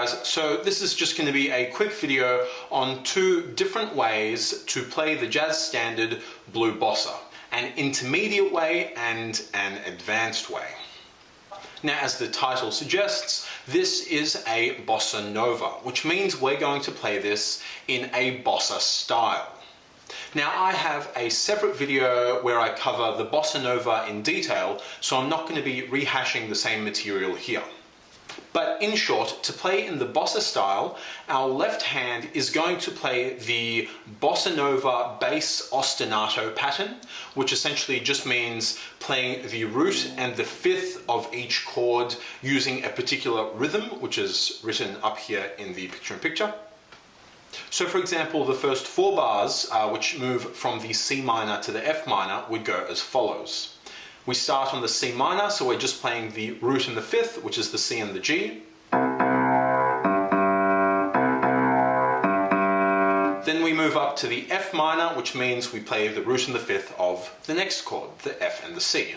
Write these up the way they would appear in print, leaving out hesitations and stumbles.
guys, so this is just going to be a quick video on two different ways to play the Jazz Standard Blue Bossa, an intermediate way and an advanced way. Now, as the title suggests, this is a bossa nova, which means we're going to play this in a bossa style. Now, I have a separate video where I cover the bossa nova in detail, so I'm not going to be rehashing the same material here. But in short, to play in the bossa style, our left hand is going to play the bossa nova bass ostinato pattern, which essentially just means playing the root and the fifth of each chord using a particular rhythm, which is written up here in the picture-in-picture. So for example, the first four bars, which move from the C minor to the F minor, would go as follows. We start on the C minor, so we're just playing the root and the fifth, which is the C and the G. Then we move up to the F minor, which means we play the root and the fifth of the next chord, the F and the C.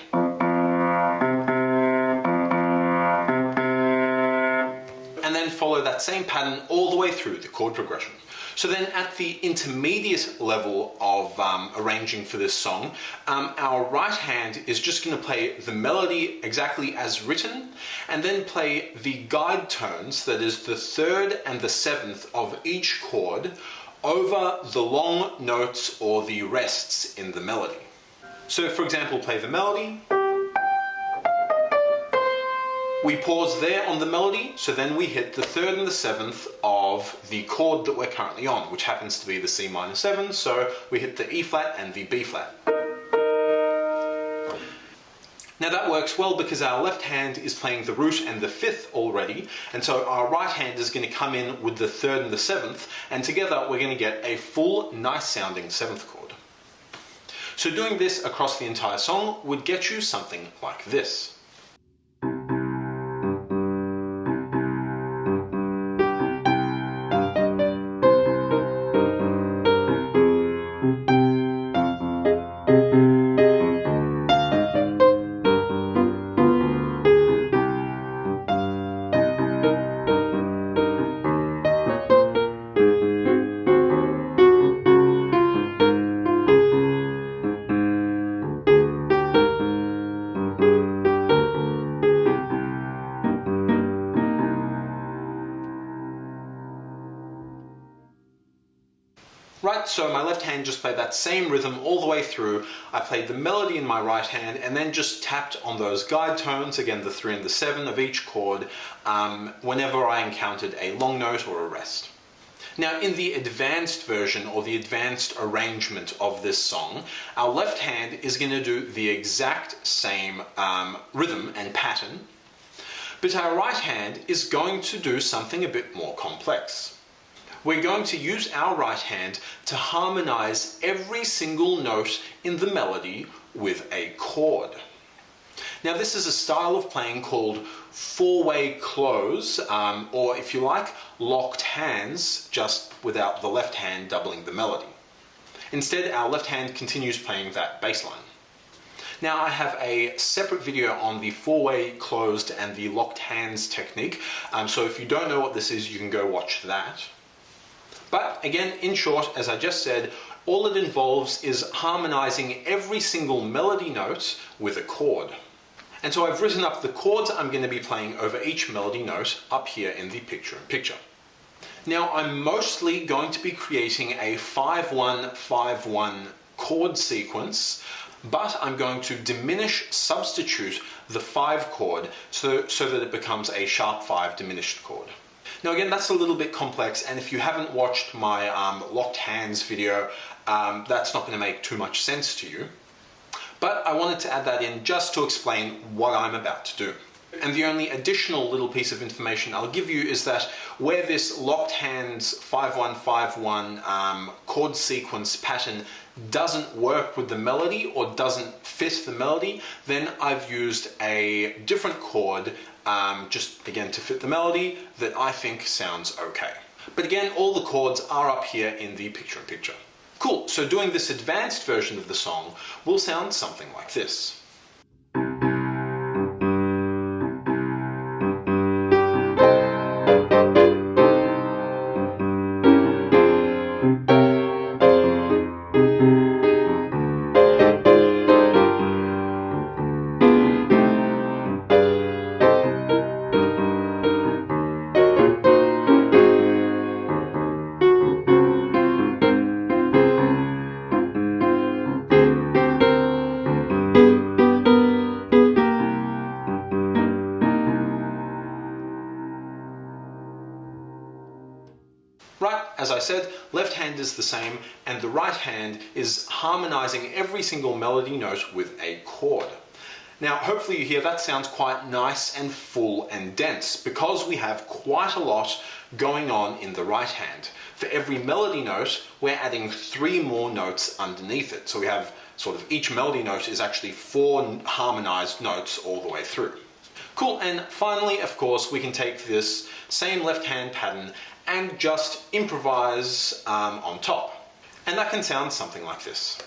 And then follow that same pattern all the way through the chord progression. So then at the intermediate level of arranging for this song, our right hand is just going to play the melody exactly as written, and then play the guide tones, that is the third and the seventh of each chord, over the long notes or the rests in the melody. So for example, play the melody. We pause there on the melody, so then we hit the third and the seventh of the chord that we're currently on, which happens to be the C minor 7, so we hit the E flat and the B flat. Now that works well because our left hand is playing the root and the fifth already, and so our right hand is going to come in with the third and the seventh, and together we're going to get a full, nice sounding seventh chord. So doing this across the entire song would get you something like this. Right, so my left hand just played that same rhythm all the way through. I played the melody in my right hand and then just tapped on those guide tones, again the 3 and the 7 of each chord, whenever I encountered a long note or a rest. Now in the advanced version or the advanced arrangement of this song, our left hand is going to do the exact same rhythm and pattern, but our right hand is going to do something a bit more complex. We're going to use our right hand to harmonize every single note in the melody with a chord. Now this is a style of playing called four-way close, or if you like, locked hands, just without the left hand doubling the melody. Instead, our left hand continues playing that bass line. Now I have a separate video on the four-way closed and the locked hands technique, so if you don't know what this is, you can go watch that. But again, in short, as I just said, all it involves is harmonizing every single melody note with a chord. And so I've written up the chords I'm going to be playing over each melody note up here in the picture-in-picture. Now I'm mostly going to be creating a 5-1-5-1 chord sequence, but I'm going to substitute the 5 chord so that it becomes a sharp 5 diminished chord. Now again, that's a little bit complex, and if you haven't watched my locked hands video, that's not going to make too much sense to you. But I wanted to add that in just to explain what I'm about to do. And the only additional little piece of information I'll give you is that where this locked hands 5-1-5-1 chord sequence pattern doesn't work with the melody or doesn't fit the melody, then I've used a different chord just again to fit the melody that I think sounds okay. But again, all the chords are up here in the picture-in-picture. Cool, so doing this advanced version of the song will sound something like this. I said, left hand is the same, and the right hand is harmonizing every single melody note with a chord. Now, hopefully you hear that sounds quite nice and full and dense because we have quite a lot going on in the right hand. For every melody note, we're adding 3 more notes underneath it. So we have sort of each melody note is actually 4 harmonized notes all the way through. Cool, and finally, of course, we can take this same left hand pattern and just improvise on top. And that can sound something like this.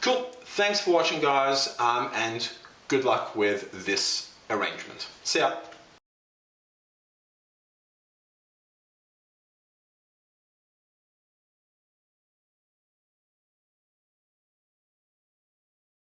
Cool, thanks for watching guys, and good luck with this arrangement. See ya.